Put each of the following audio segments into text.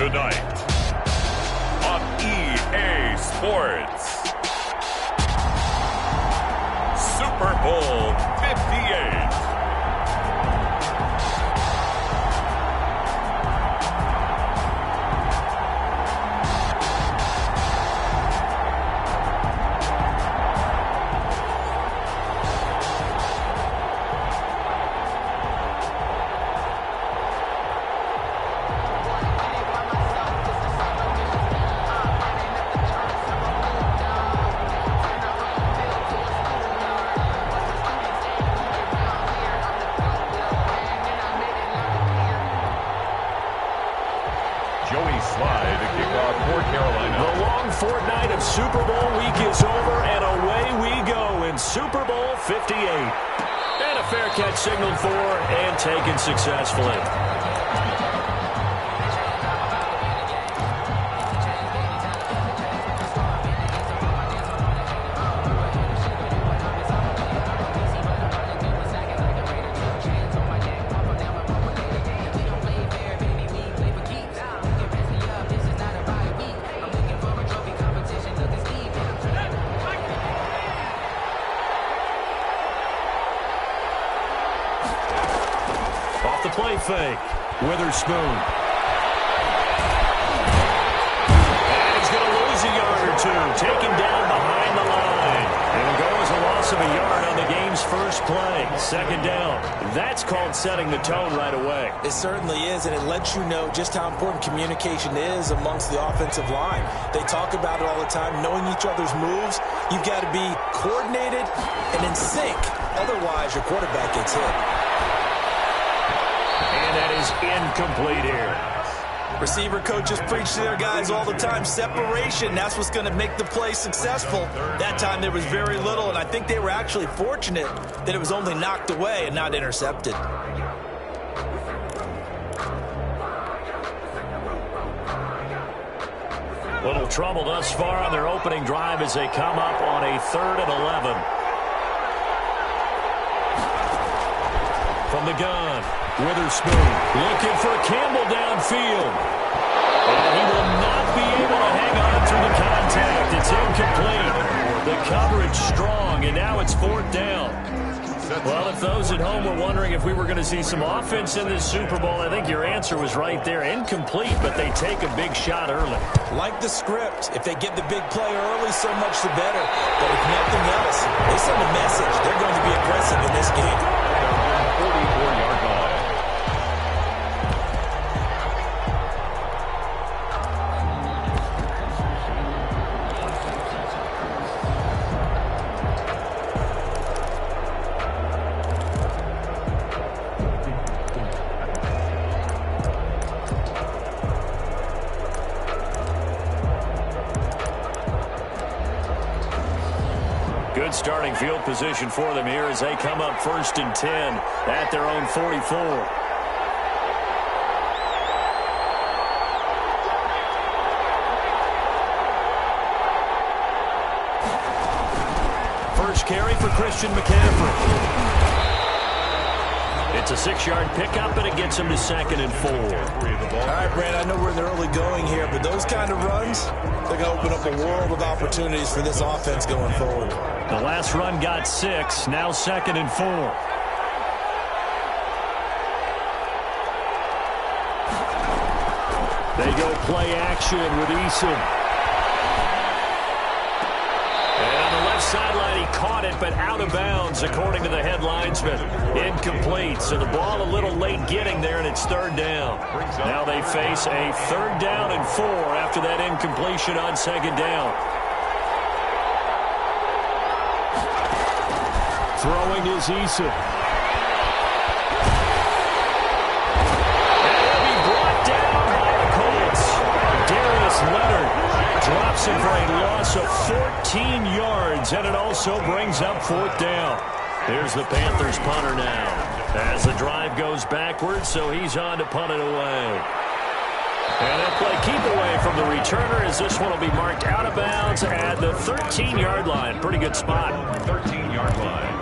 Tonight on EA Sports, Super Bowl 58. Super Bowl week is over, and away we go in Super Bowl 58. And a fair catch signaled for and taken successfully. Play fake. Witherspoon. And he's going to lose a yard or two. Taken down behind the line. It'll go as a loss of a yard on the game's first play. Second down. That's called setting the tone right away. It certainly is, and it lets you know just how important communication is amongst the offensive line. They talk about it all the time, knowing each other's moves. You've got to be coordinated and in sync. Otherwise, your quarterback gets hit. And that is incomplete here. Receiver coaches preach to their guys all the time. Separation, that's what's going to make the play successful. That time there was very little, and I think they were actually fortunate that it was only knocked away and not intercepted. Little trouble thus far on their opening drive as they come up on a 3rd and 11. From the gun. Witherspoon looking for Campbell downfield. And he will not be able to hang on through the contact. It's incomplete. The coverage strong, and now it's 4th down. Well, if those at home were wondering if we were going to see some offense in this Super Bowl, I think your answer was right there. Incomplete, but they take a big shot early. Like the script, if they get the big play early, so much the better. But if nothing else, they send a message. They're going to be aggressive in this game. 44-yard line. Good starting field position for them here as they come up 1st and 10 at their own 44. First carry for Christian McCaffrey. It's a 6-yard pickup, and it gets him to 2nd and 4. All right, Brad, I know we're in the early going here, but those kind of runs, they're going to open up a world of opportunities for this offense going forward. The last run got 6, now 2nd and 4. They go play action with Eason. And on the left sideline, he caught it, but out of bounds, according to the head linesman. Incomplete, so the ball a little late getting there, and it's 3rd down. Now they face a 3rd down and 4 after that incompletion on 2nd down. Throwing is Eason. And he'll be brought down by the Colts. Darius Leonard drops it for a loss of 14 yards, and it also brings up 4th down. Here's the Panthers punter now as the drive goes backwards, so he's on to punt it away. And that play keep away from the returner as this one will be marked out of bounds at the 13-yard line. Pretty good spot. 13-yard line.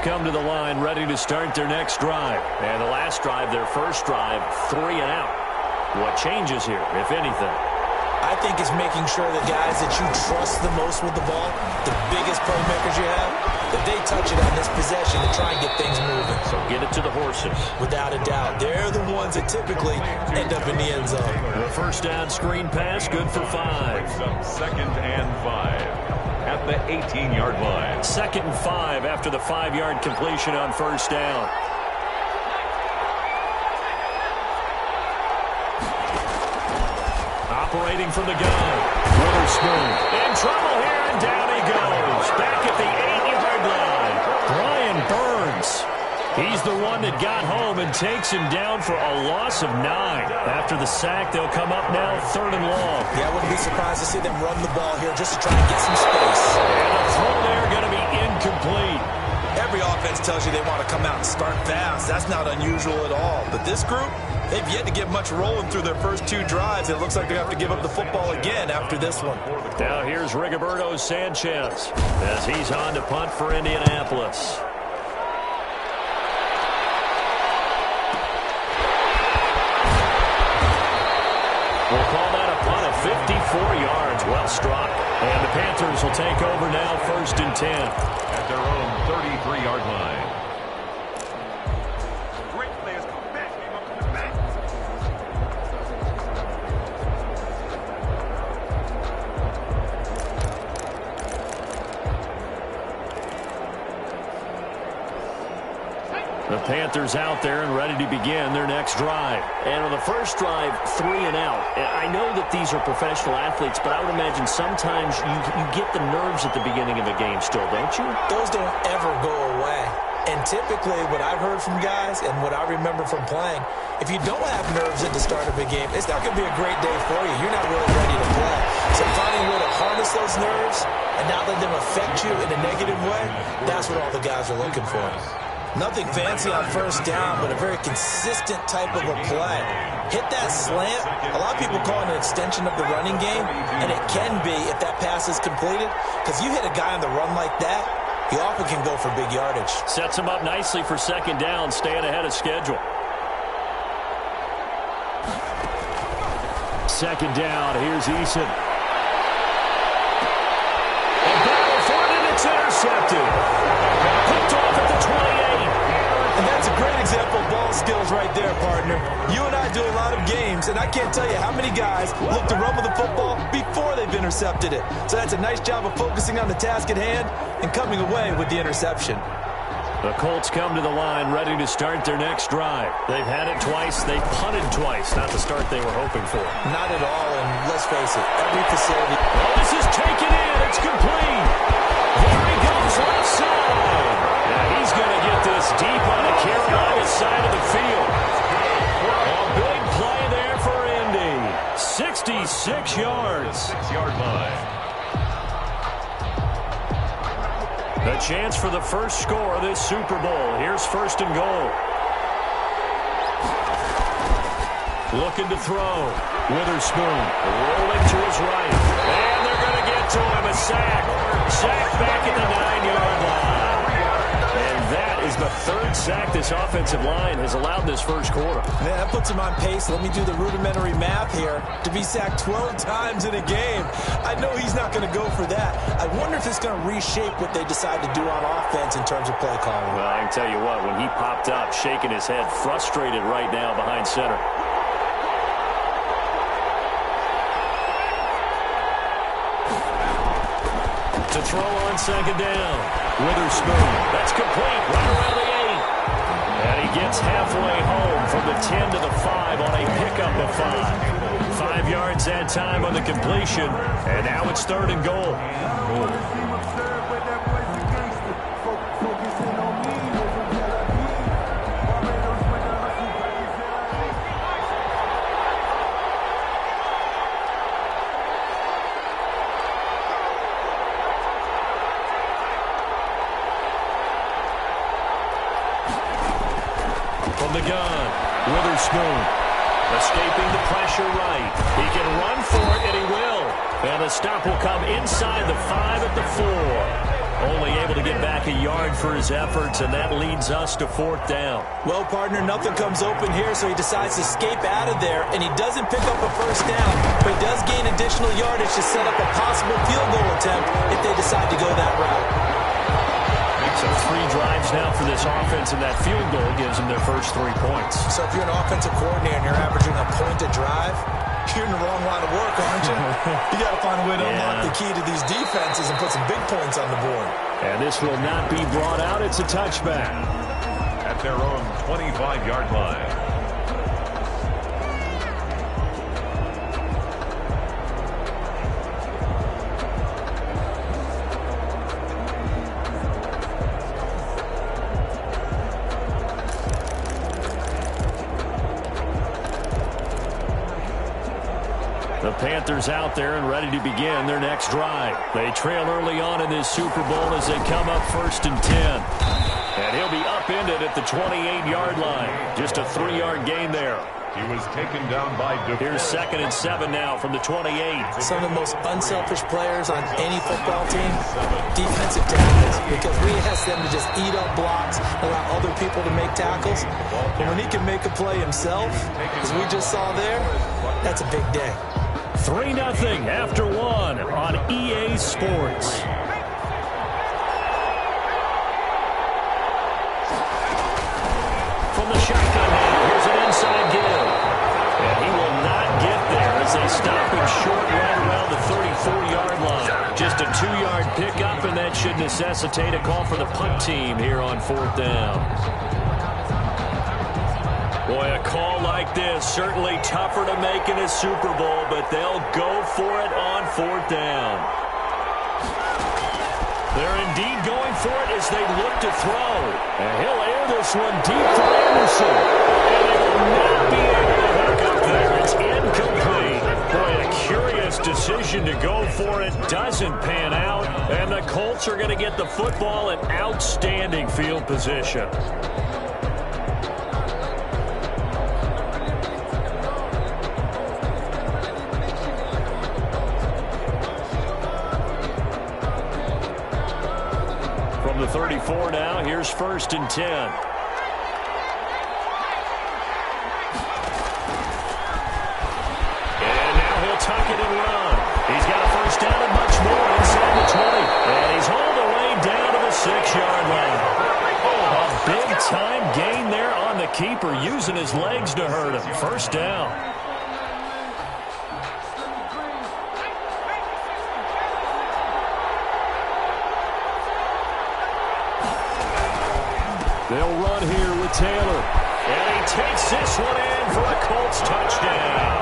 come to the line ready to start their next drive. And the last drive, their first drive, 3 and out. What changes here, if anything? I think it's making sure the guys that you trust the most with the ball, the biggest playmakers you have, that they touch it on this possession to try and get things moving. So get it to the horses. Without a doubt. They're the ones that typically end up in the end zone. The first down screen pass, good for 5. Second and 5 at the 18-yard line. Second and 5 after the 5-yard completion on first down. Operating from the gun, Witherspoon in trouble here, and down he goes. Back at the 8-yard line, Brian Burns. He's the one that got home and takes him down for a loss of 9. After the sack, they'll come up now 3rd and long. Yeah, I wouldn't be surprised to see them run the ball here just to try and get some space. And a throw there going to be incomplete. Every offense tells you they want to come out and start fast. That's not unusual at all. But this group, they've yet to get much rolling through their first 2 drives. It looks like they have to give up the football again after this one. Now here's Rigoberto Sanchez as he's on to punt for Indianapolis. We'll call that a punt of 54 yards. Well struck. And the Panthers will take over now, 1st and 10. At their own 33-yard line. The Panthers out there and ready to begin their next drive. And on the first drive, 3 and out. I know that these are professional athletes, but I would imagine sometimes you get the nerves at the beginning of a game still, don't you? Those don't ever go away. And typically what I've heard from guys and what I remember from playing, if you don't have nerves at the start of a game, it's not going to be a great day for you. You're not really ready to play. So finding a way to harness those nerves and not let them affect you in a negative way, that's what all the guys are looking for. Nothing fancy on first down, but a very consistent type of a play. Hit that slant. A lot of people call it an extension of the running game, and it can be if that pass is completed, because you hit a guy on the run like that, he often can go for big yardage. Sets him up nicely for 2nd down, staying ahead of schedule. 2nd down, here's Eason. A battle for it, and it's intercepted. Picked off at the 28. And that's a great example of ball skills right there, partner. You and I do a lot of games, and I can't tell you how many guys look to run with the football before they've intercepted it. So that's a nice job of focusing on the task at hand and coming away with the interception. The Colts come to the line ready to start their next drive. They've had it twice. They've punted twice. Not the start they were hoping for. Not at all, and let's face it, every facility. Oh, this is taken in. It's complete. There he goes left side. Now he's going to get this deep on the Carolina side of the field. A big play there for Indy. 66 yards. 6-yard line. A chance for the first score of this Super Bowl. Here's 1st and goal. Looking to throw. Witherspoon rolling to his right. And they're going to get to him. A sack. Sack back at the 9-yard line. And that is the 3rd sack this offensive line has allowed this first quarter. Man, that puts him on pace. Let me do the rudimentary math here. To be sacked 12 times in a game. I know he's not going to go for that. I wonder if it's going to reshape what they decide to do on offense in terms of play calling. Well, I can tell you what, when he popped up, shaking his head, frustrated right now behind center. To throw on 2nd down. Witherspoon. That's complete. Right around the 8. And he gets halfway home from the 10 to the 5 on a pickup of 5. 5 yards that time on the completion. And now it's 3rd and goal. From the gun, Witherspoon escaping the pressure right. He can run for it, and he will. And the stop will come inside the 5 at the 4. Only able to get back a yard for his efforts, and that leads us to 4th down. Well, partner, nothing comes open here, so he decides to escape out of there, and he doesn't pick up a first down, but he does gain additional yardage to set up a possible field goal attempt if they decide to go that route. So 3 drives now for this offense, and that field goal gives them their first 3 points. So if you're an offensive coordinator and you're averaging a point a drive, you're in the wrong line of work, aren't you? You got to find a way to unlock the key to these defenses and put some big points on the board. And this will not be brought out. It's a touchback. At their own 25-yard line. The Panthers out there and ready to begin their next drive. They trail early on in this Super Bowl as they come up 1st and 10. And he'll be upended at the 28-yard line. Just a 3-yard gain there. He was taken down by Here's 2nd and 7 now from the 28. Some of the most unselfish players on any football team, defensive tackles, because we ask them to just eat up blocks, allow other people to make tackles. And when he can make a play himself, as we just saw there, that's a big day. 3-0 after 1 on EA Sports. From the shotgun now, here's an inside give. And he will not get there as they stop him short right around the 34-yard line. Just a 2-yard pickup, and that should necessitate a call for the punt team here on 4th down. Boy, a call like this, certainly tougher to make in a Super Bowl, but they'll go for it on 4th down. They're indeed going for it as they look to throw. And he'll air this one deep for Anderson. And they will not be able to hook up there. It's incomplete. Boy, a curious decision to go for it. Doesn't pan out. And the Colts are going to get the football in outstanding field position. The 34 now. Here's 1st and 10. And now he'll tuck it and run. He's got a first down and much more inside the 20. And he's hauled away down to the 6-yard line. A big-time gain there on the keeper, using his legs to hurt him. First down. They'll run here with Taylor. And he takes this one in for a Colts touchdown.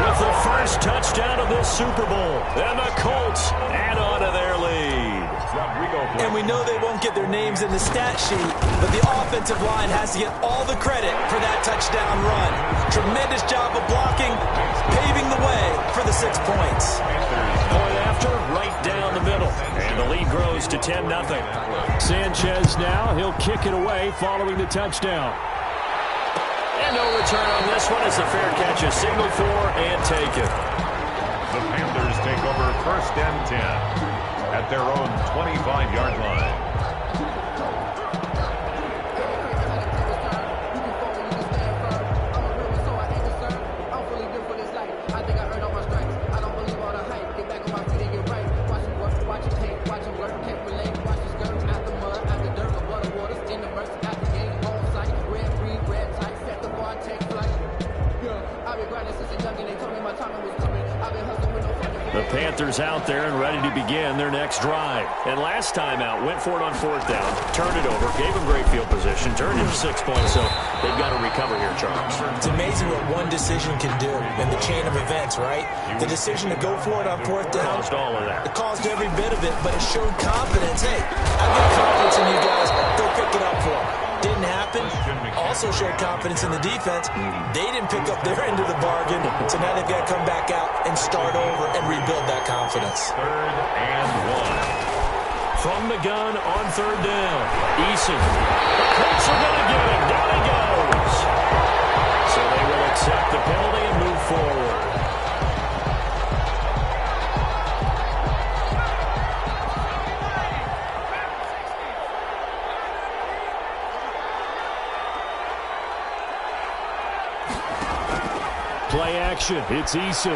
With the first touchdown of this Super Bowl. And the Colts add on to their lead. And we know they won't get their names in the stat sheet, but the offensive line has to get all the credit for that touchdown run. Tremendous job of blocking, paving the way for the 6 points. Point after, right down the middle. And the lead grows to 10-0. Sanchez now, he'll kick it away following the touchdown. And no return on this one as the fair catch is signaled for and taken. The Panthers take over 1st and 10 at their own 25-yard line. The Panthers out there and ready to begin their next drive. And last time out, went for it on 4th down, turned it over, gave them great field position, turned into 6 points, so they've got to recover here, Charles. It's amazing what one decision can do in the chain of events, right? The decision to go for it on 4th down. Caused all of that. It caused every bit of it, but it showed confidence. Hey, I've got confidence in you guys. Go pick it up for them. Didn't happen. Also showed confidence in the defense. They didn't pick up their end of the bargain, so now they've got to come back out and start over and rebuild that confidence. 3rd and 1. From the gun on 3rd down, Eason. The Colts are going to get him. Down he goes. So they will accept the penalty and move forward. Play action. It's Eason.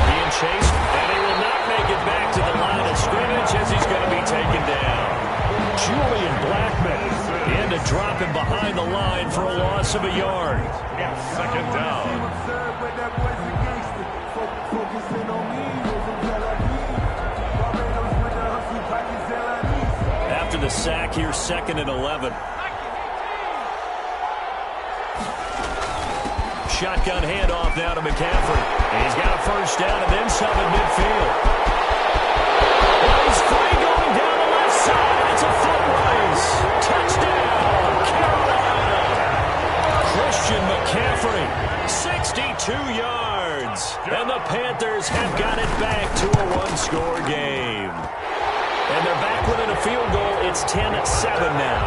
Being chased, and he will not make it back to the line of scrimmage as he's going to be taken down. Julian Blackman in to drop him behind the line for a loss of a yard. Second down. After the sack, here's 2nd and 11. Shotgun handoff now to McCaffrey. And he's got a first down and then some at midfield. He's free going down the left side. It's a foot race. Touchdown, Carolina. Christian McCaffrey, 62 yards. And the Panthers have got it back to a one-score game. And they're back within a field goal. It's 10-7 now.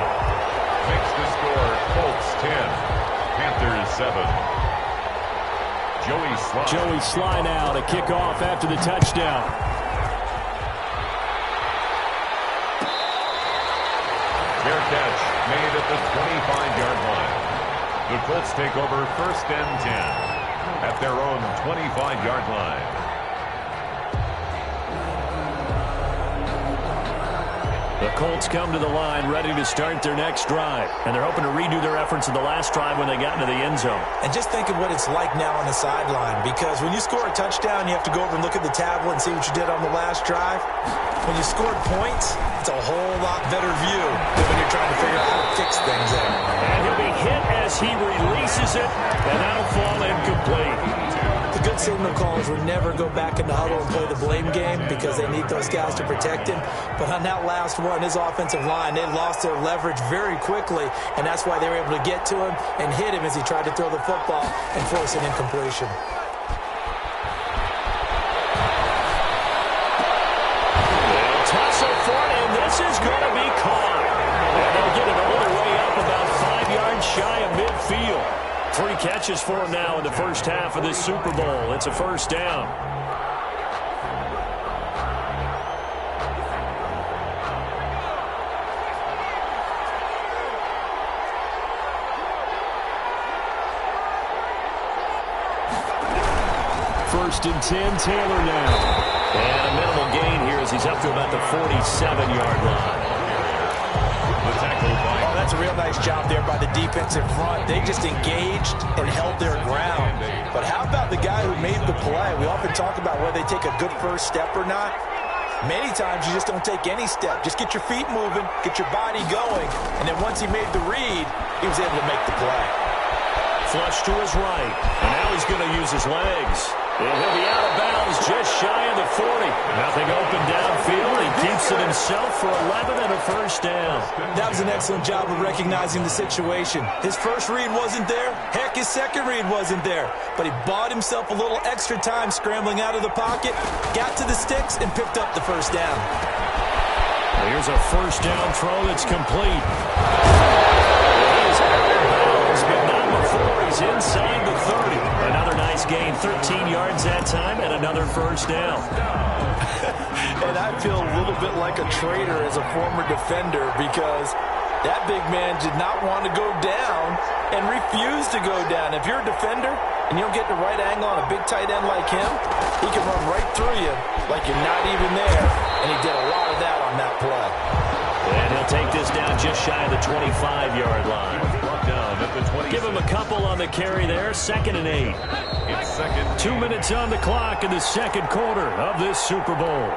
Makes the score Colts 10, Panthers 7. Joey Sly now to kick off after the touchdown. Fair catch made at the 25-yard line. The Colts take over 1st and 10 at their own 25-yard line. The Colts come to the line ready to start their next drive. And they're hoping to redo their efforts in the last drive when they got into the end zone. And just think of what it's like now on the sideline. Because when you score a touchdown, you have to go over and look at the tablet and see what you did on the last drive. When you scored points, it's a whole lot better view than when you're trying to figure out how to fix things there. And he'll be hit as he releases it. And that'll fall incomplete. The good signal callers will never go back in the huddle and play the blame game because they need those guys to protect him. But on that last one, his offensive line, they lost their leverage very quickly, and that's why they were able to get to him and hit him as he tried to throw the football and force an incompletion. They'll tussle for it, and this is going to be caught. And they'll get it all the way up about 5 yards shy of midfield. 3 catches for him now in the first half of this Super Bowl. It's a first down. First and 10, Taylor now. And a minimal gain here as he's up to about the 47-yard line. Oh, that's a real nice job there by the defensive front. They just engaged and held their ground. But how about the guy who made the play? We often talk about whether they take a good first step or not. Many times you just don't take any step. Just get your feet moving, get your body going, and then once he made the read, he was able to make the play. Flush to his right, and now he's going to use his legs. And he'll be out of bounds just shy of the 40. Nothing open downfield. He keeps it himself for 11 and a first down. That was an excellent job of recognizing the situation. His first read wasn't there. Heck, his second read wasn't there. But he bought himself a little extra time scrambling out of the pocket, got to the sticks, and picked up the first down. Here's a first down throw that's complete. He's out of bounds, but not before he's inside the 30. Another nice gain, 13 yards that time, and another first down. And I feel a little bit like a traitor as a former defender because that big man did not want to go down and refused to go down. If you're a defender and you don't get the right angle on a big tight end like him, he can run right through you like you're not even there, and he did a lot of that on that play. And he'll take this down just shy of the 25-yard line. Down at the 20. Give him a couple on the carry there, 2nd and 8. It's 2nd. 2 minutes on the clock in the second quarter of this Super Bowl.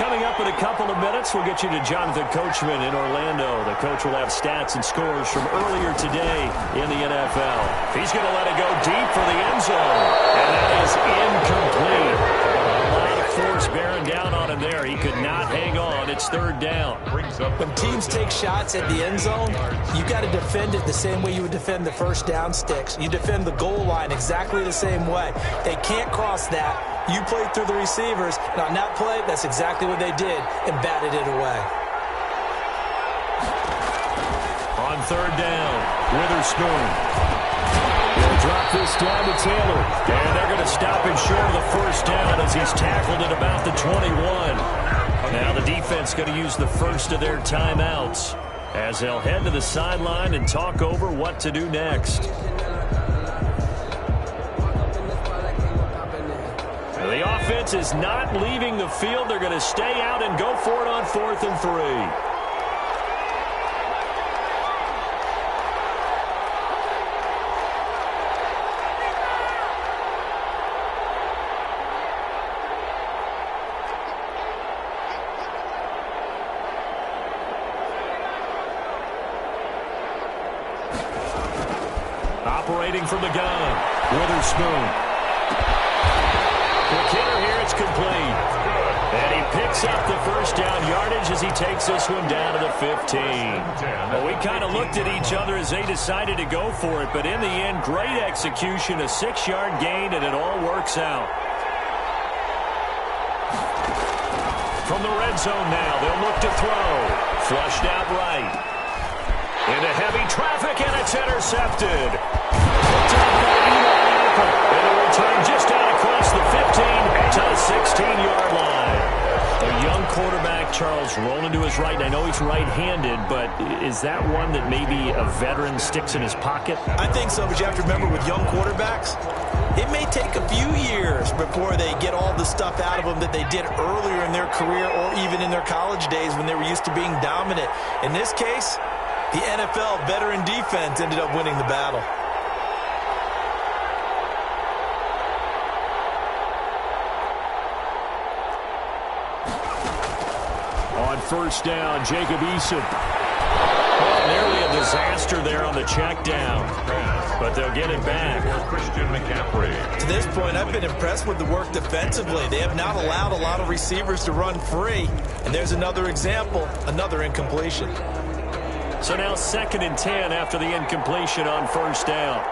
Coming up in a couple of minutes, we'll get you to Jonathan Coachman in Orlando. The coach will have stats and scores from earlier today in the NFL. He's going to let it go deep for the end zone. And that is incomplete. A lot of force bearing down on him there. He could not hang on. It's 3rd down. When teams take shots at the end zone, you got to defend it the same way you would defend the first down sticks. You defend the goal line exactly the same way. They can't cross that. You played through the receivers, and on that play, that's exactly what they did, and batted it away. On 3rd down, Witherspoon. He'll drop this down to Taylor, and they're going to stop him short of the first down as he's tackled at about the 21. Now the defense going to use the first of their timeouts. as they'll head to the sideline and talk over what to do next. The offense is not leaving the field. They're going to stay out and go for it on 4th and 3. Operating from the gun, Witherspoon. The kicker here, it's complete. And he picks up the first down yardage as he takes this one down to the 15. Well, we kind of looked at each other as they decided to go for it, but in the end, great execution, a 6-yard gain, and it all works out. From the red zone now, they'll look to throw. Flushed out right. Into heavy traffic, and it's intercepted. And a return just out across the 15 to the 16-yard line. A young quarterback, Charles, rolling to his right. And I know he's right-handed, but is that one that maybe a veteran sticks in his pocket? I think so, but you have to remember with young quarterbacks, it may take a few years before they get all the stuff out of them that they did earlier in their career or even in their college days when they were used to being dominant. In this case, the NFL veteran defense ended up winning the battle. On first down, Jacob Eason. Oh, nearly a disaster there on the check down. But they'll get it back. Christian McCaffrey. To this point, I've been impressed with the work defensively. They have not allowed a lot of receivers to run free. And there's another example, another incompletion. So now 2nd and 10 after the incompletion on first down.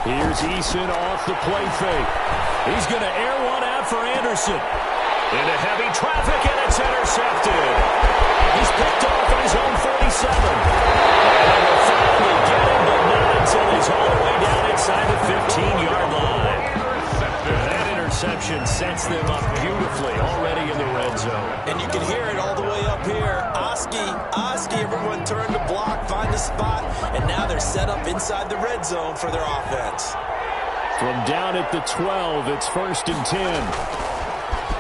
Here's Eason off the play fake. He's going to air one out for Anderson. Into heavy traffic, and it's intercepted. He's picked off at his own 47. And they will finally get him, but not until he's all the way down inside the 15-yard line. That interception sets them up beautifully already in the red zone. And you can hear it all the way up here. Oski, everyone turned to block, find a spot, and now they're set up inside the red zone for their offense. From down at the 12, it's 1st and 10.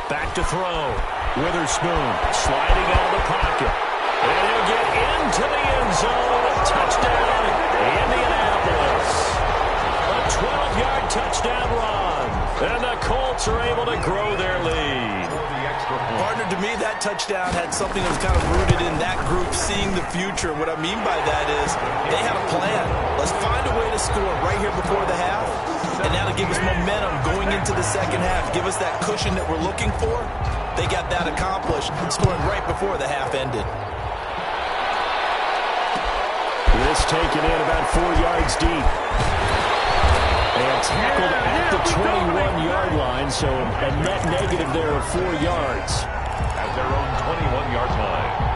Back to throw. Witherspoon sliding out of the pocket. And he'll get into the end zone. Touchdown, Indianapolis. A 12-yard touchdown run. And the Colts are able to grow their lead. Partner, to me, that touchdown had something that was kind of rooted in that group seeing the future. What I mean by that is they had a plan. Let's find a way to score right here before the half. And now to give us momentum going into the second half, give us that cushion that we're looking for. They got that accomplished, scoring right before the half ended. This taken in about 4 yards deep. And tackled at the 21-yard line, so a net negative there of 4 yards. At their own 21-yard line.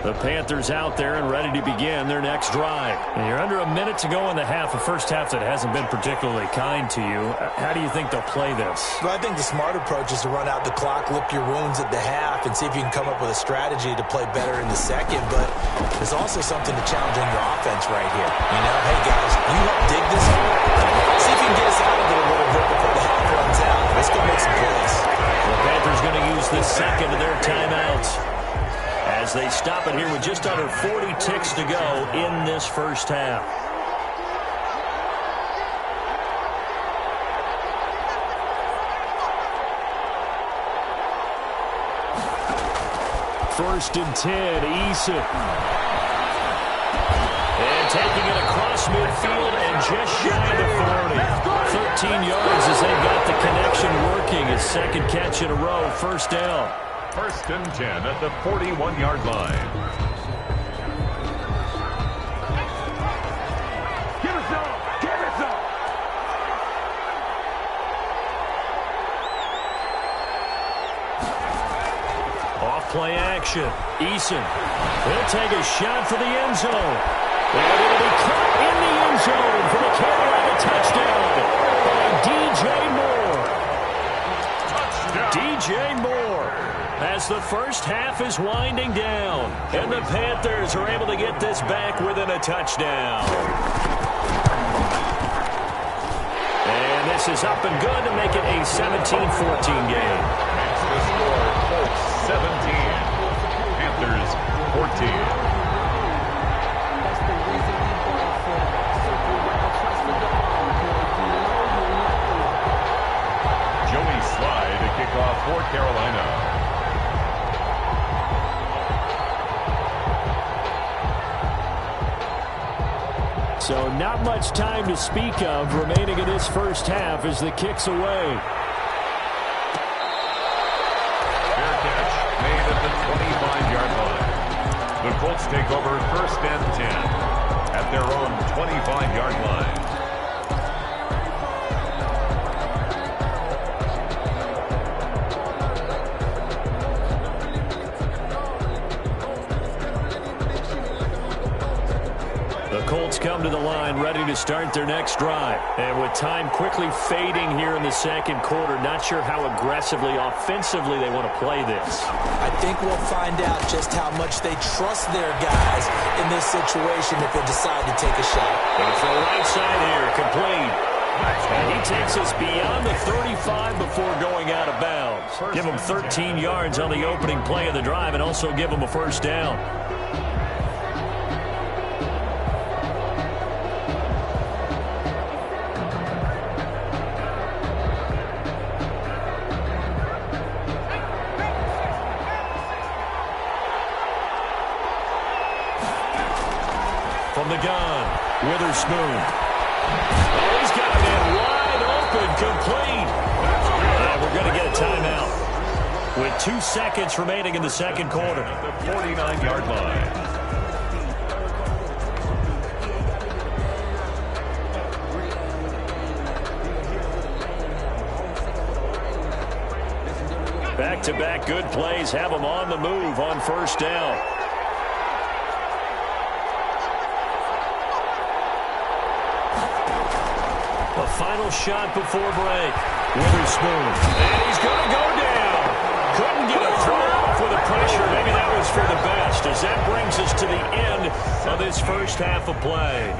The Panthers out there and ready to begin their next drive. And you're under a minute to go in the half, a first half that hasn't been particularly kind to you. How do you think they'll play this? Well, I think the smart approach is to run out the clock, lick your wounds at the half, and see if you can come up with a strategy to play better in the second. But there's also something to challenge on your offense right here. You know, hey, guys, you help dig this hole. See if you can get us out of it a little bit before the half runs out. Let's go make some plays. The Panthers going to use the second of their timeouts as they stop it here with just under 40 ticks to go in this first half. First and 10, Eason. And taking it across midfield and just shy of the 40. 13 yards as they've got the connection working. His second catch in a row, first down. First and 10 at the 41-yard line. Give us up! Give us up! play action. Eason. He'll take a shot for the end zone. And it'll be caught in the end zone for the Carolina touchdown by DJ Moore. DJ Moore, as the first half is winding down, and the Panthers are able to get this back within a touchdown. And this is up and good to make it a 17-14 game. Makes the score Colts 17, Panthers 14. Kickoff for Carolina. So not much time to speak of remaining in this first half as the kick's away. Fair catch made at the 25-yard line. The Colts take over first and 10 at their own 25-yard line. Colts come to the line ready to start their next drive. And with time quickly fading here in the second quarter, not sure how aggressively, offensively they want to play this. I think we'll find out just how much they trust their guys in this situation if they decide to take a shot. And for the right side here, complete. And he takes us beyond the 35 before going out of bounds. Give him 13 yards on the opening play of the drive and also give him a first down. From the gun, Witherspoon. Oh, he's got a man wide open, complete. And we're going to get a timeout with 2 seconds remaining in the second quarter. At the 49-yard line. Back-to-back good plays have them on the move on first down. A final shot before break. Witherspoon. And he's going to go down. Couldn't get a throw off with the pressure. Maybe that was for the best, as that brings us to the end of this first half of play.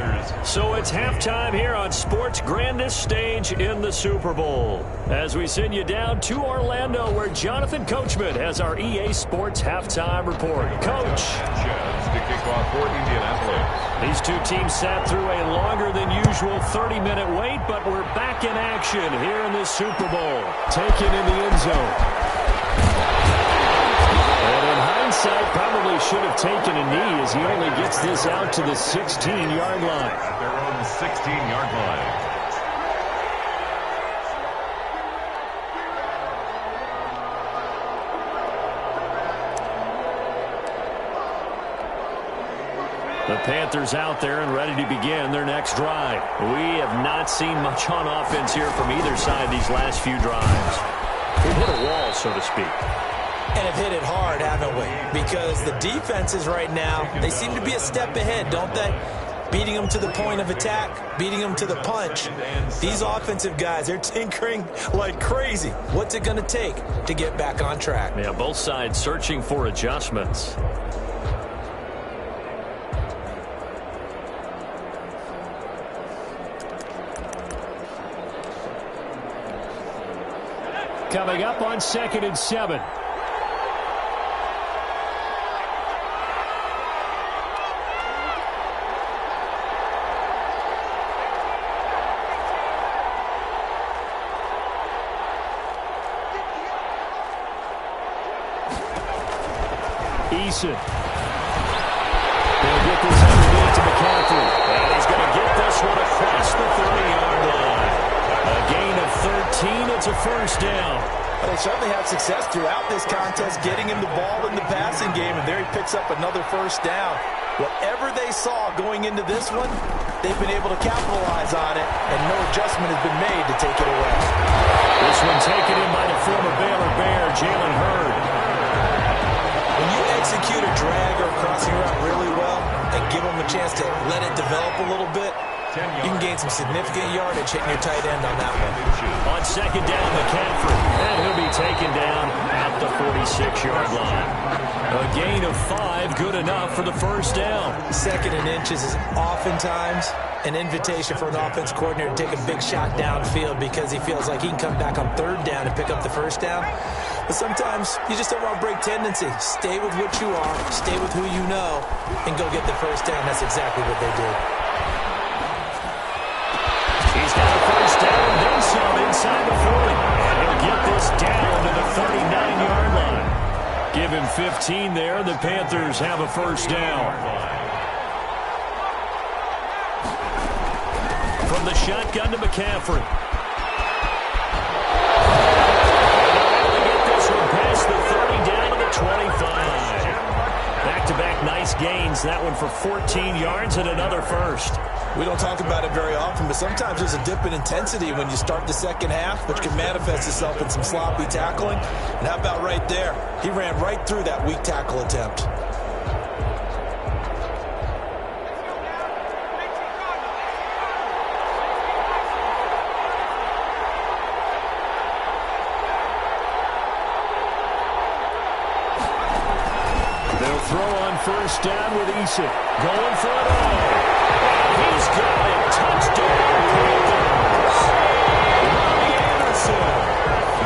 So it's halftime here on sports' grandest stage in the Super Bowl, as we send you down to Orlando, where Jonathan Coachman has our EA Sports halftime report. Coach. To kick off for Indianapolis. These two teams sat through a longer than usual 30-minute wait, but we're back in action here in the Super Bowl. Taken in the end zone. And in hindsight, probably should have taken a knee, as he only gets this out to the 16-yard line. At their own 16-yard line. The Panthers out there and ready to begin their next drive. We have not seen much on offense here from either side these last few drives. We've hit a wall, so to speak. And have hit it hard, haven't we? Because the defenses right now, they seem to be a step ahead, don't they? Beating them to the point of attack, beating them to the punch. These offensive guys, they're tinkering like crazy. What's it going to take to get back on track? Yeah, both sides searching for adjustments. Coming up on 2nd and 7. Eason. They'll get this underneath to McCaffrey. And he's going to get this one across the 30-yard line. A gain of 13. It's a first down. Well, they certainly had success throughout this contest, getting him the ball in the passing game, and there he picks up another first down. Whatever they saw going into this one, they've been able to capitalize on it, and no adjustment has been made to take it away. This one taken in by the former Baylor Bear, Jalen Hurd. execute a drag or a crossing route really well and give them a chance to let it develop a little bit, you can gain some significant yardage hitting your tight end on that one. On second down, McCaffrey. And he'll be taken down at the 46-yard line. A gain of 5, good enough for the first down. Second and inches is oftentimes an invitation for an offense coordinator to take a big shot downfield because he feels like he can come back on third down and pick up the first down. But sometimes you just don't want to break tendency. Stay with what you are, stay with who you know, and go get the first down. That's exactly what they did. He's got a first down, then some inside the 40. And he'll get this down to the 39-yard line. Give him 15 there. The Panthers have a first down. From the shotgun to McCaffrey. Past the 30 down to the 25. Back-to-back nice gains. That one for 14 yards and another first. We don't talk about it very often, but sometimes there's a dip in intensity when you start the second half, which can manifest itself in some sloppy tackling. And how about right there? He ran right through that weak tackle attempt. First down with Eason. Going for it all. He's got it. Touchdown, Panthers. Robbie Anderson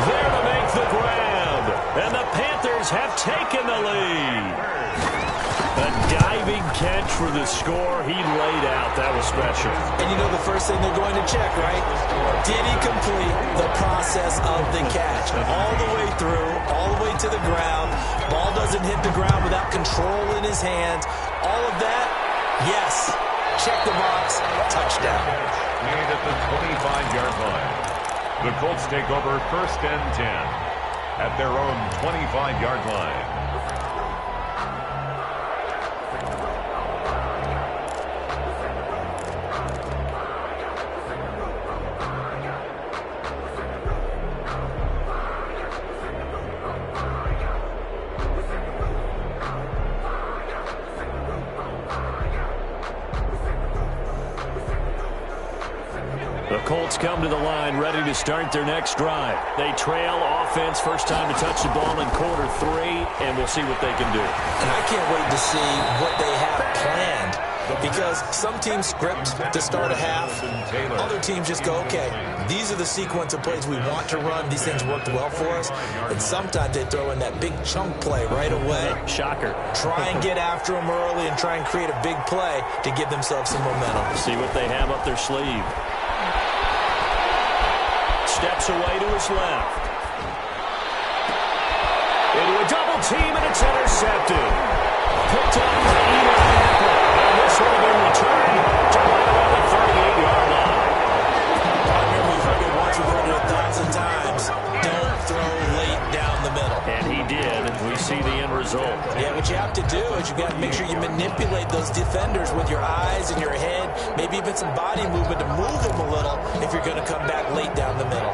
there to make the grab. And the Panthers have taken the lead. A diving catch for the score. He laid out. That was special. And you know the first thing they're going to check, right? Did he complete the process of the catch? All the way through, all the way to the ground. Ball doesn't hit the ground without control in his hands. All of that, yes. Check the box. Touchdown. Made at the 25-yard line. The Colts take over first and 10 at their own 25-yard line. Colts come to the line ready to start their next drive. They trail offense, first time to touch the ball in quarter 3, and we'll see what they can do. And I can't wait to see what they have planned because some teams script to start a half. Other teams just go, okay, these are the sequence of plays we want to run. These things worked well for us. And sometimes they throw in that big chunk play right away. Shocker. Try and get after them early and try and create a big play to give themselves some momentum. See what they have up their sleeve. Steps away to his left. Into a double team, and it's intercepted. Picked up by Eli Apple. And this will have been returned to right around the 38-yard line. I remember we've heard it once, we've heard it 1,000 times. Don't throw late down the middle. And he did. We see the end result. Yeah, what you have to do is you've got to make sure you manipulate those defenders with your eyes and your head, maybe even some body movement to move them a little if you're going to come back late down the middle.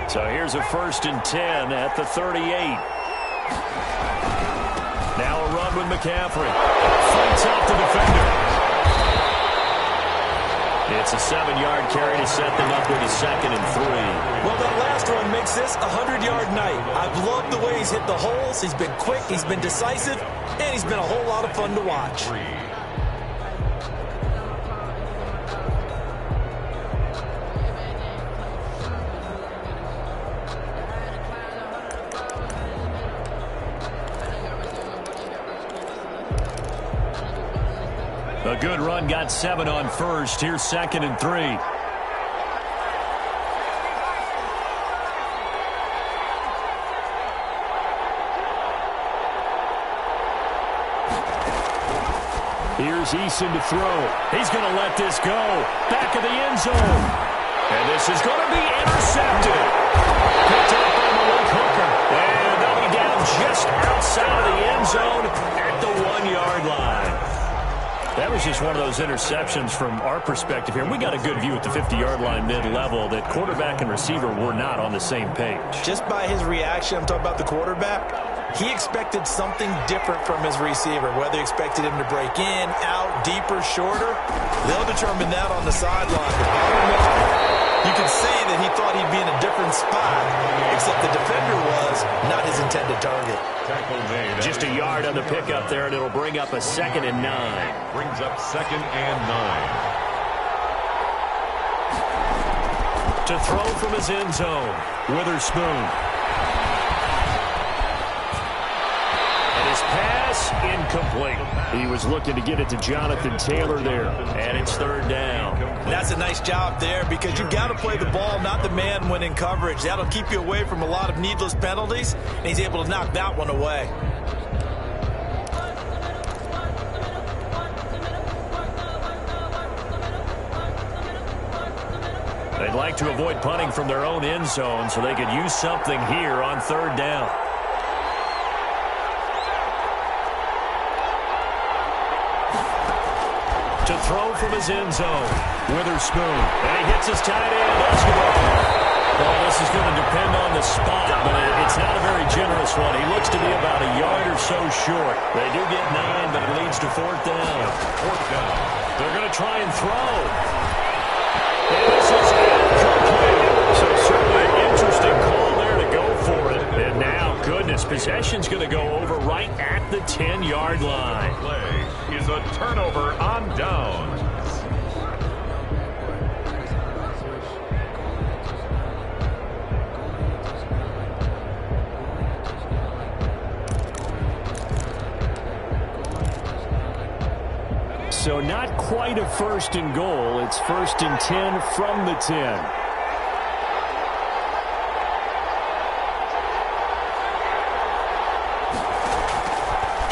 So here's a first and 10 at the 38. Now a run with McCaffrey. Fights out the defender. It's a 7-yard carry to set them up with a second and 3. Well, that last run makes this a 100-yard night. I've loved the way he's hit the holes. He's been quick, he's been decisive, and he's been a whole lot of fun to watch. A good run, got 7 on first. Here's second and 3. Here's Eason to throw. He's going to let this go. Back of the end zone. And this is going to be intercepted. Picked up by Malik Hooker. And they'll be down just outside of the end zone at the 1-yard line. That was just one of those interceptions from our perspective here. We got a good view at the 50-yard line mid-level that quarterback and receiver were not on the same page. Just by his reaction, I'm talking about the quarterback, He expected something different from his receiver, whether he expected him to break in, out, deeper, shorter. They'll determine that on the sideline. The bottom line, you can see that he thought he'd be in a different spot, except the defender was not his intended target. Just a yard on the pickup there, and it'll bring up a 2nd and 9. Brings up 2nd and 9. To throw from his end zone, Witherspoon. And his pass incomplete. He was looking to get it to Jonathan Taylor there, and it's 3rd down. That's a nice job there because you've got to play the ball, not the man when in coverage. That'll keep you away from a lot of needless penalties, and he's able to knock that one away. They'd like to avoid punting from their own end zone so they could use something here on 3rd down. To throw from his end zone, Witherspoon. And he hits his tight end. Well, this is going to depend on the spot, but it's not a very generous one. He looks to be about a yard or so short. They do get 9, but it leads to 4th down. 4th down. They're going to try and throw. And this is incomplete. So certainly an interesting call there to go for it. And now, goodness, possession's going to go over right at the 10-yard line. Play is a turnover on downs. So not quite a 1st and goal. It's 1st and 10 from the 10.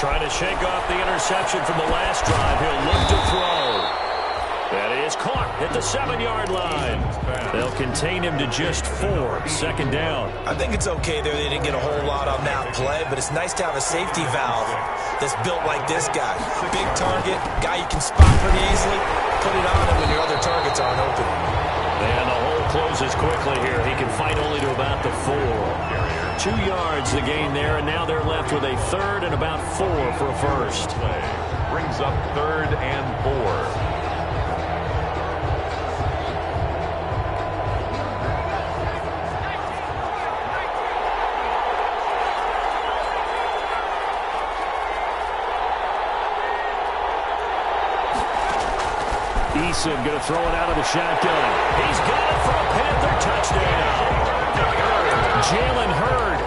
Trying to shake off the interception from the last drive. He'll look to throw. That is caught at the 7-yard line. They'll contain him to just 4. 2nd down. I think it's okay there. They didn't get a whole lot on that play, but it's nice to have a safety valve that's built like this guy. Big target, guy you can spot pretty easily. Put it on him when your other targets aren't open. And the hole closes quickly here. He can fight only to about the 4. 2 yards the gain there, and now they're left with a 3rd and about 4 for a first. Brings up 3rd and 4. Eason going to throw it out of the shotgun. He's got it for a Panther touchdown. Jalen Hurd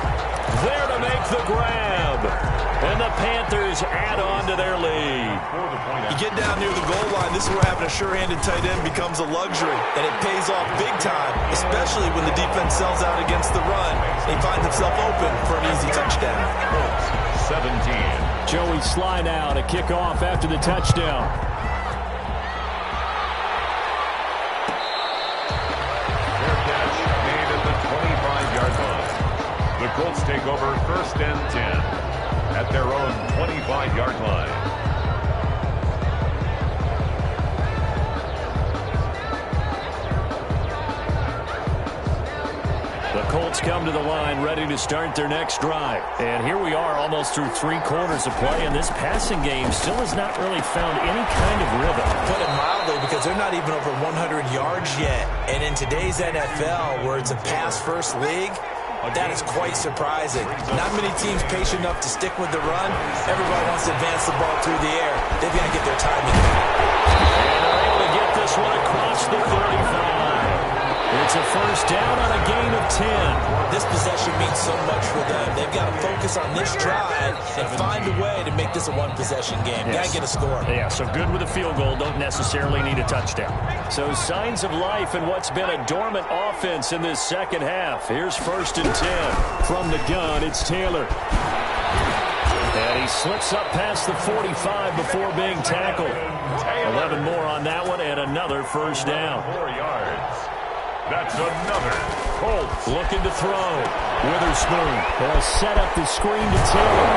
there to make the grab. And the Panthers add on to their lead. You get down near the goal line, this is where having a sure-handed tight end becomes a luxury. And it pays off big time, especially when the defense sells out against the run. And he finds himself open for an easy touchdown. 17. Joey slide out, a kickoff after the touchdown. The Colts take over 1st and 10 at their own 25-yard line. The Colts come to the line ready to start their next drive. And here we are almost through 3 quarters of play, and this passing game still has not really found any kind of rhythm. Put it mildly, because they're not even over 100 yards yet. And in today's NFL, where it's a pass-first league, that is quite surprising. Not many teams patient enough to stick with the run. Everybody wants to advance the ball through the air. They've got to get their timing. And they're able to get this one across the 35. It's a first down on a gain of 10. This possession means so much for them. They've got to focus on this drive and find a way to make this a one-possession game. Yes. Got to get a score. Yeah, so good with a field goal. Don't necessarily need a touchdown. So signs of life in what's been a dormant offense in this second half. Here's 1st and 10. From the gun, it's Taylor. And he slips up past the 45 before being tackled. 11 more on that one and another first down. 4 yards. That's another. Colts looking to throw. Witherspoon. They'll set up the screen to Taylor.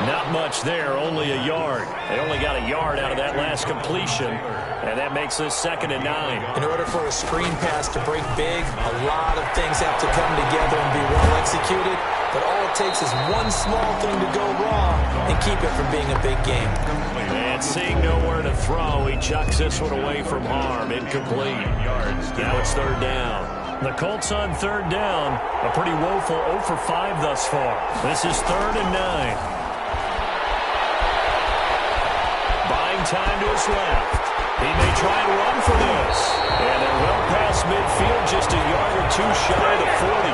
Not much there, only a yard. They only got a yard out of that last completion, and that makes this 2nd and 9. In order for a screen pass to break big, a lot of things have to come together and be well executed. but all it takes is one small thing to go wrong and keep it from being a big game. And seeing nowhere to throw, he chucks this one away from harm. Incomplete. Now it's third down. The Colts on third down, a pretty woeful 0 for 5 thus far. This is 3rd and 9. Buying time to his left. He may try and run for this. And they're well past midfield, just a yard or two shy of the 40.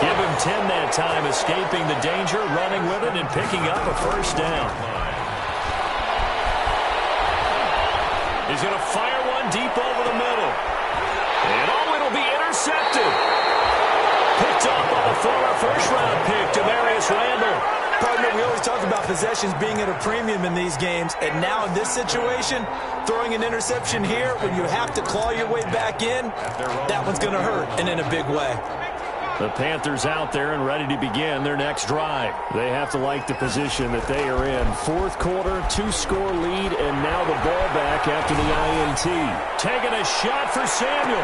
Give him 10 that time, escaping the danger, running with it, and picking up a first down. He's going to fire one deep over the middle. And it'll be intercepted. Picked up by the former first-round pick, Demarius Randall. Partner, we always talk about possessions being at a premium in these games, and now in this situation, throwing an interception here when you have to claw your way back in, that one's going to hurt, and in a big way. The Panthers out there and ready to begin their next drive. They have to like the position that they are in. Fourth quarter, 2-score lead, and now the ball back after the INT. Taking a shot for Samuel.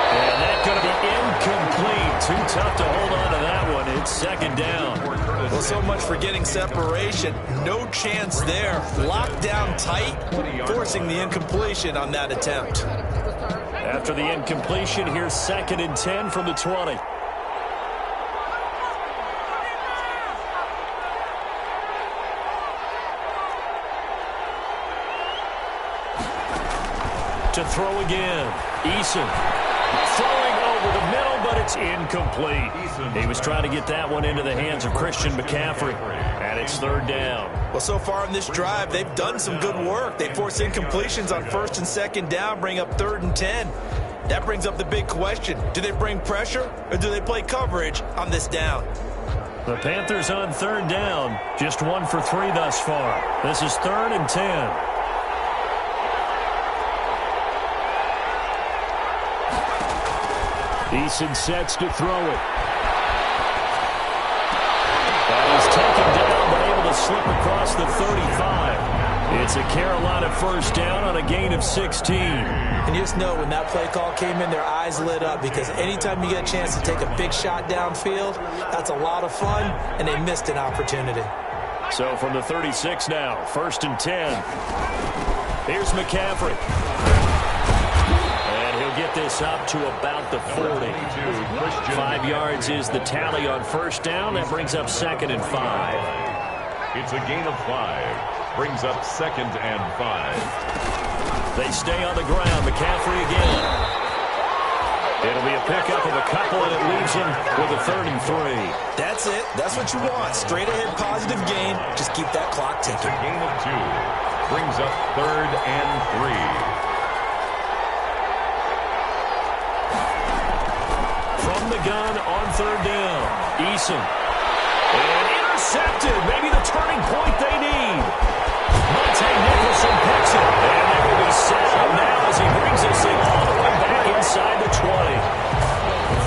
And that's going to be incomplete. Too tough to hold on to that one. It's second down. Well, so much for getting separation. No chance there. Locked down tight, forcing the incompletion on that attempt. After the incompletion, here's 2nd and 10 from the 20. To throw again. Eason. Throwing over the middle, but it's incomplete. He was trying to get that one into the hands of Christian McCaffrey. And it's third down. Well, so far in this drive, they've done some good work. They force incompletions on 1st and 2nd down, bring up 3rd and 10. That brings up the big question. Do they bring pressure, or do they play coverage on this down? The Panthers on third down, just 1 for 3 thus far. This is 3rd and 10. Eason sets to throw it. That is taken down, but able to slip across the 35. It's a Carolina first down on a gain of 16. And you just know when that play call came in, their eyes lit up, because anytime you get a chance to take a big shot downfield, that's a lot of fun, and they missed an opportunity. So from the 36 now, 1st and 10. Here's McCaffrey. He'll get this up to about the 40. 5 yards is the tally on first down. That brings up 2nd and 5. It's a gain of 5. Brings up 2nd and 5. They stay on the ground. McCaffrey again. It'll be a pickup of a couple, and it leaves him with a 3rd and 3. That's it. That's what you want. Straight ahead positive gain. Just keep that clock ticking. It's a gain of 2. Brings up 3rd and 3. From the gun on third down. Eason. And intercepted. Maybe the turning point they need. Monte Nicholson picks it. And they will be set up now as he brings this thing all the way back inside the 20.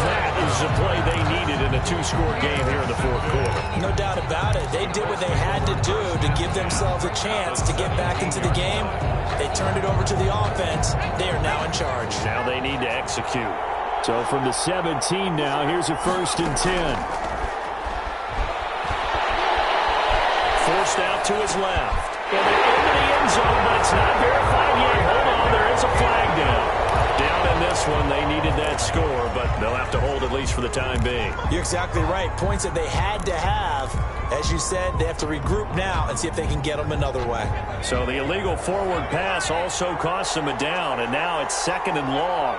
That is the play they needed in a 2-score game here in the fourth quarter. No doubt about it. They did what they had to do to give themselves a chance to get back into the game. They turned it over to the offense. They are now in charge. Now they need to execute. So from the 17 now, here's a 1st and 10. Forced out to his left. And they're into the end zone, but it's not verified yet. Hold on, there is a flag down. Down in this one, they needed that score, but they'll have to hold at least for the time being. You're exactly right. Points that they had to have. As you said, they have to regroup now and see if they can get them another way. So the illegal forward pass also costs them a down, and now it's 2nd and long.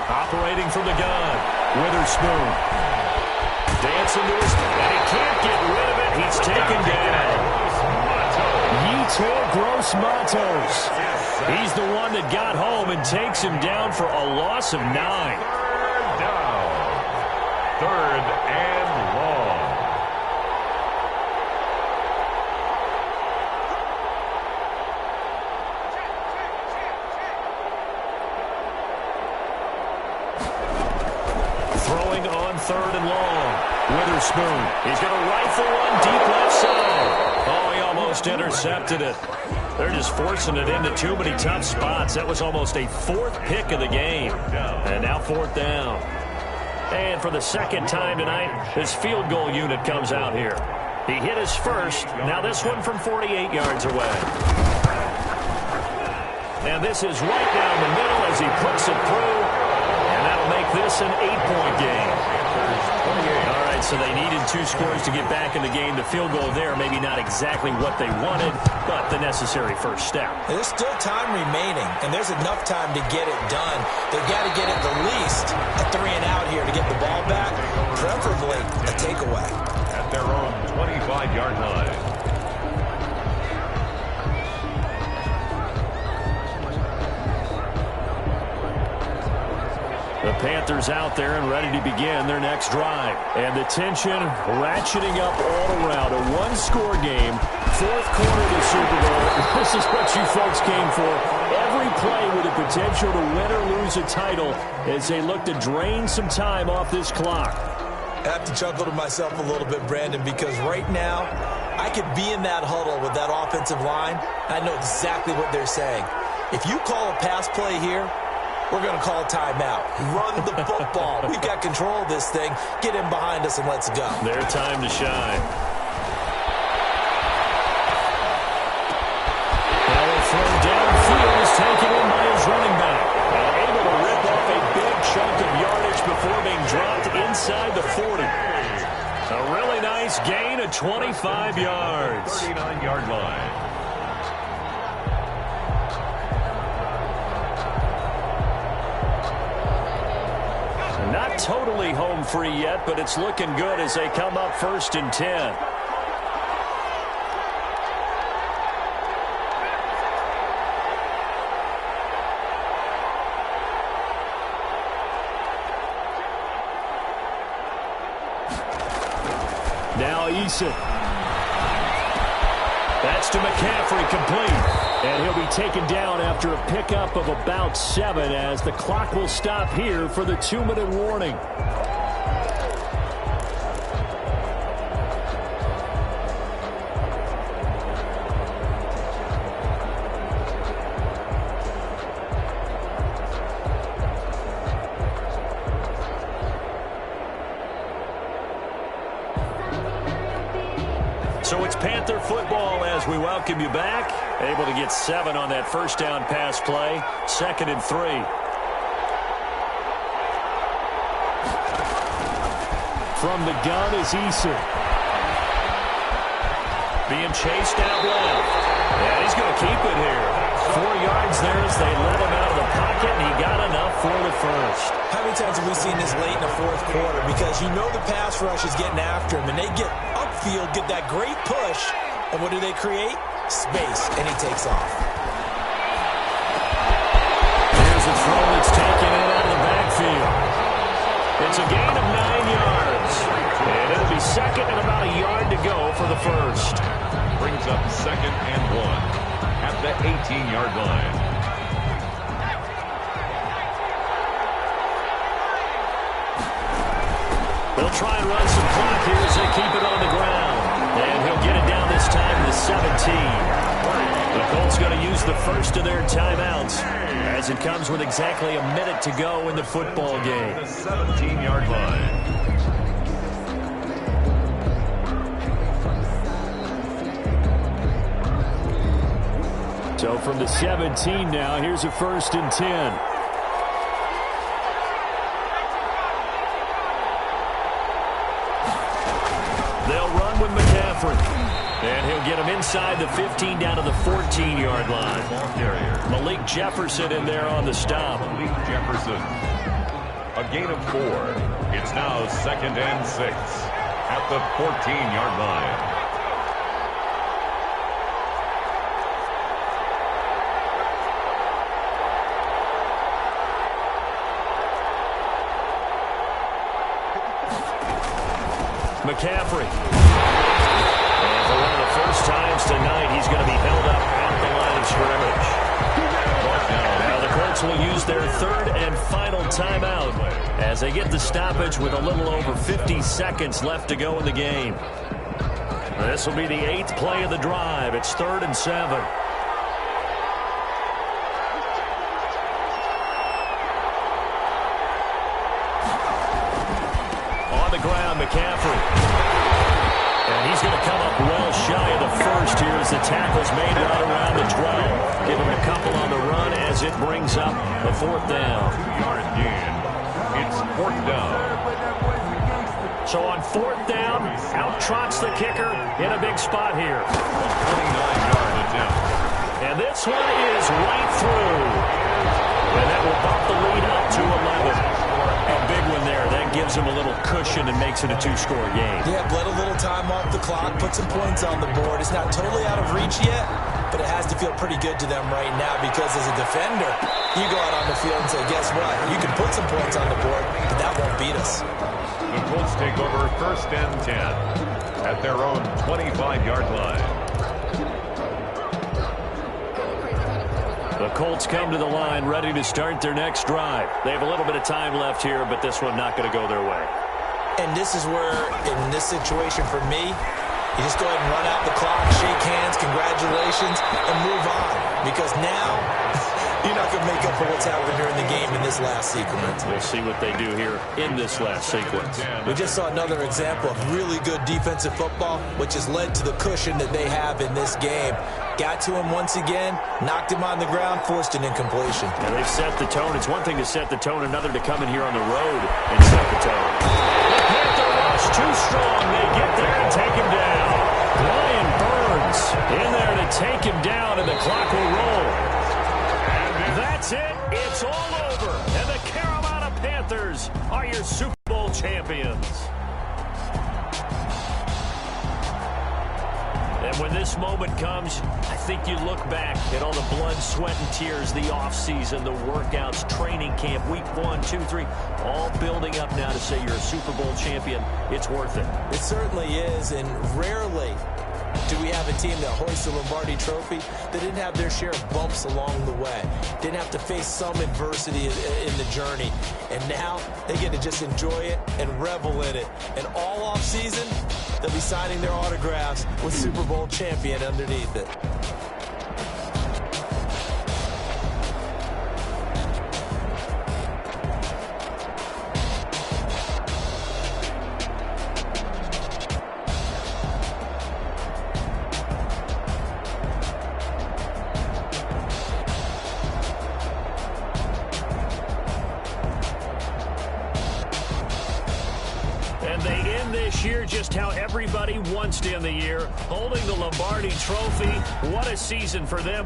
Operating from the gun, Witherspoon. Dancing to his, and he can't get rid of it. He's taken down. Yetur Gross-Matos. He's the one that got home and takes him down for a loss of 9. 3rd down. 3rd and long. Throwing on 3rd and long. Witherspoon. He's going to rifle one deep left side. Oh, he almost intercepted it. They're just forcing it into too many tough spots. That was almost a 4th pick of the game. And now 4th down. And for the second time tonight, his field goal unit comes out here. He hit his first. Now this one from 48 yards away. And this is right down the middle as he puts it through. And that'll make this an 8-point game. All right, so they needed 2 scores to get back in the game. The field goal there, maybe not exactly what they wanted, but the necessary first step. There's still time remaining, and there's enough time to get it done. They've got to get at the least a 3-and-out here to get the ball back, preferably a takeaway. At their own 25-yard line. The Panthers out there and ready to begin their next drive. And the tension ratcheting up all around. A 1-score game, 4th quarter of the Super Bowl. This is what you folks came for. Every play with the potential to win or lose a title as they look to drain some time off this clock. I have to chuckle to myself a little bit, Brandon, because right now I could be in that huddle with that offensive line. I know exactly what they're saying. If you call a pass play here, we're going to call a timeout. Run the football. We've got control of this thing. Get in behind us and let's go. Their time to shine. Now a throw downfield is taken in by his running back. And able to rip off a big chunk of yardage before being dropped inside the 40. A really nice gain of 25 yards. 39-yard line. Not totally home free yet, but it's looking good as they come up 1st and 10. Now Eason. That's to McCaffrey, complete. And he'll be taken down after a pickup of about 7 as the clock will stop here for the 2-minute warning. So it's Panther football as we welcome you back. Able to get 7 on that first down pass play. 2nd and 3. From the gun is Eason. Being chased out left. And he's going to keep it here. 4 yards there as they let him out of the pocket, and he got enough for the first. How many times have we seen this late in the 4th quarter? Because you know the pass rush is getting after him, and they get upfield, get that great push, and what do they create? Space, and he takes off. Here's a throw that's taken in out of the backfield. It's a gain of 9 yards. And it'll be 2nd and about a yard to go for the first. Brings up 2nd and 1 at the 18-yard line. They'll try and run some clock here as they keep it on the ground. And he'll get it down this time to 17. The Colts going to use the first of their timeouts as it comes with exactly a minute to go in the football game. The 17-yard line. So from the 17 now, here's a 1st and 10. And he'll get him inside the 15 down to the 14-yard line. Malik Jefferson in there on the stop. Malik Jefferson. A gain of 4. It's now 2nd and 6 at the 14-yard line. McCaffrey. For one of the first times tonight, he's going to be held up at the line of scrimmage. Now the Colts will use their 3rd and final timeout as they get the stoppage with a little over 50 seconds left to go in the game. This will be the 8th play of the drive. It's 3rd and 7. the ground, McCaffrey. And he's going to come up well shy of the first here as the tackle's made right around the 12. Give him a couple on the run as it brings up the 4th down. 2-yard gain. It's 4th down. So on 4th down, out trots the kicker in a big spot here. 29-yard attempt. And this one is right through. And that will bump the lead up to 11. A big one there. That gives him a little cushion and makes it a 2-score game. Yeah, let a little time off the clock, put some points on the board. It's not totally out of reach yet, but it has to feel pretty good to them right now because as a defender, you go out on the field and say, guess what? You can put some points on the board, but that won't beat us. The Colts take over 1st and 10 at their own 25-yard line. The Colts come to the line ready to start their next drive. They have a little bit of time left here, but this one not going to go their way. And this is where, in this situation for me, you just go ahead and run out the clock, shake hands, congratulations, and move on. Because now, you're not going to make up for what's happened during the game in this last sequence. We'll see what they do here in this last sequence. We just saw another example of really good defensive football, which has led to the cushion that they have in this game. Got to him once again, knocked him on the ground, forced an incompletion. And they've set the tone. It's one thing to set the tone, another to come in here on the road and set the tone. The Panther rush too strong. They get there and take him down. Brian Burns in there to take him down, and the clock will roll. That's it. It's all over. And the Carolina Panthers are your Super Bowl champions. And when this moment comes, I think you look back at all the blood, sweat, and tears, the offseason, the workouts, training camp, week 1, 2, 3, all building up now to say you're a Super Bowl champion. It's worth it. It certainly is, and rarely do we have a team that hoists the Lombardi Trophy that didn't have their share of bumps along the way, didn't have to face some adversity in the journey, and now they get to just enjoy it and revel in it. And all off season, they'll be signing their autographs with Super Bowl champion underneath it. Year just how everybody wants to end the year, holding the Lombardi Trophy. What a season for them.